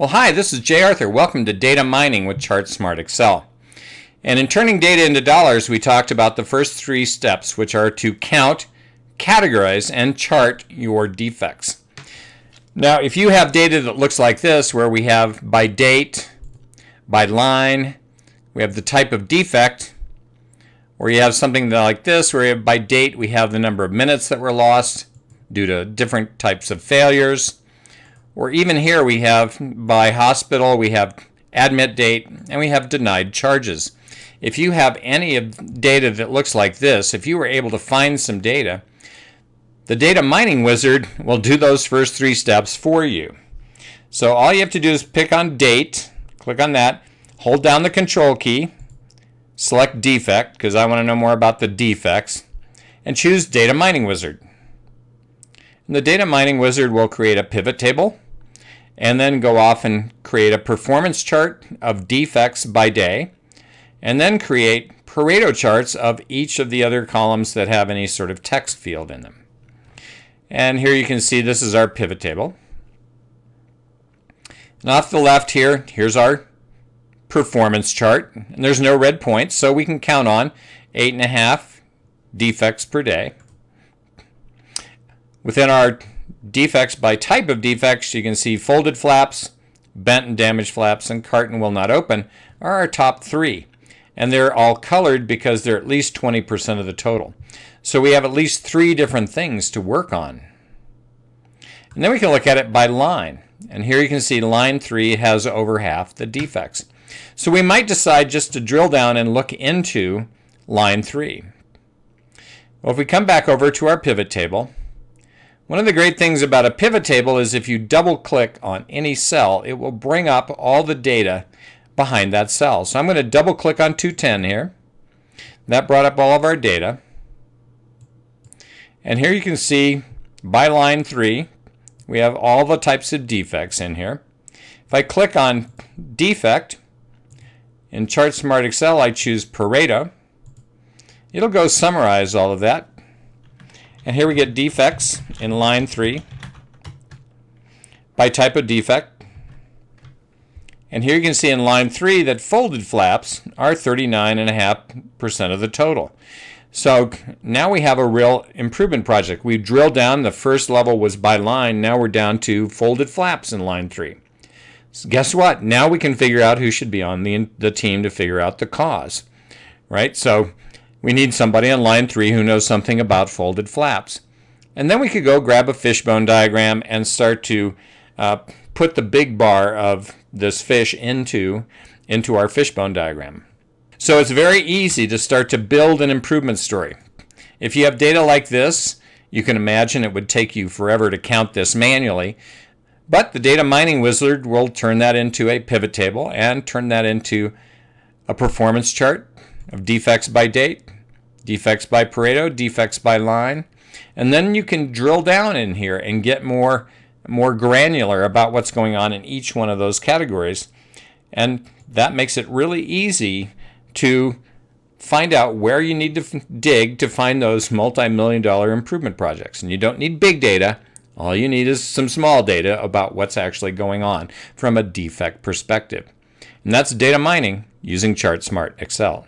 Well, hi, this is Jay Arthur. Welcome to Data Mining with ChartsmartXL. And in turning data into dollars, we talked about the first three steps, which are to count, categorize, and chart your defects. Now, if you have data that looks like this, where we have by date, by line, we have the type of defect, or you have something like this, where by date we have the number of minutes that were lost due to different types of failures. Or even here we have by hospital, we have admit date, and we have denied charges. If you have any of data that looks like this, if you were able to find some data, the data mining wizard will do those first three steps for you. So all you have to do is pick on date, click on that, hold down the control key, select defect, because I want to know more about the defects, and choose data mining wizard. And the data mining wizard will create a pivot table and then go off and create a performance chart of defects by day, and then create Pareto charts of each of the other columns that have any sort of text field in them. And here you can see this is our pivot table. And off the left here, here's our performance chart. And there's no red points, so we can count on 8.5 defects per day. Within our defects by type of defects, you can see folded flaps, bent and damaged flaps, and carton will not open are our top three. And they're all colored because they're at least 20% of the total. So we have at least three different things to work on. And then we can look at it by line. And here you can see line 3 has over half the defects. So we might decide just to drill down and look into line 3. Well, if we come back over to our pivot table, one of the great things about a pivot table is if you double click on any cell, it will bring up all the data behind that cell. So I'm going to double click on 210 here. That brought up all of our data. And here you can see by line 3, we have all the types of defects in here. If I click on defect, in ChartsmartXL I choose Pareto. It'll go summarize all of that. And here we get defects in line 3 by type of defect. And here you can see in line 3 that folded flaps are 39.5% of the total. So now we have a real improvement project. We drilled down, the first level was by line, now we're down to folded flaps in line 3. So guess what? Now we can figure out who should be on the team to figure out the cause, right? So we need somebody on line 3 who knows something about folded flaps. And then we could go grab a fishbone diagram and start to put the big bar of this fish into our fishbone diagram. So it's very easy to start to build an improvement story. If you have data like this, you can imagine it would take you forever to count this manually. But the data mining wizard will turn that into a pivot table and turn that into a performance chart of defects by date, defects by Pareto, defects by line. And then you can drill down in here and get more granular about what's going on in each one of those categories. And that makes it really easy to find out where you need to dig to find those multi-million-dollar improvement projects. And you don't need big data. All you need is some small data about what's actually going on from a defect perspective. And that's data mining using ChartsmartXL.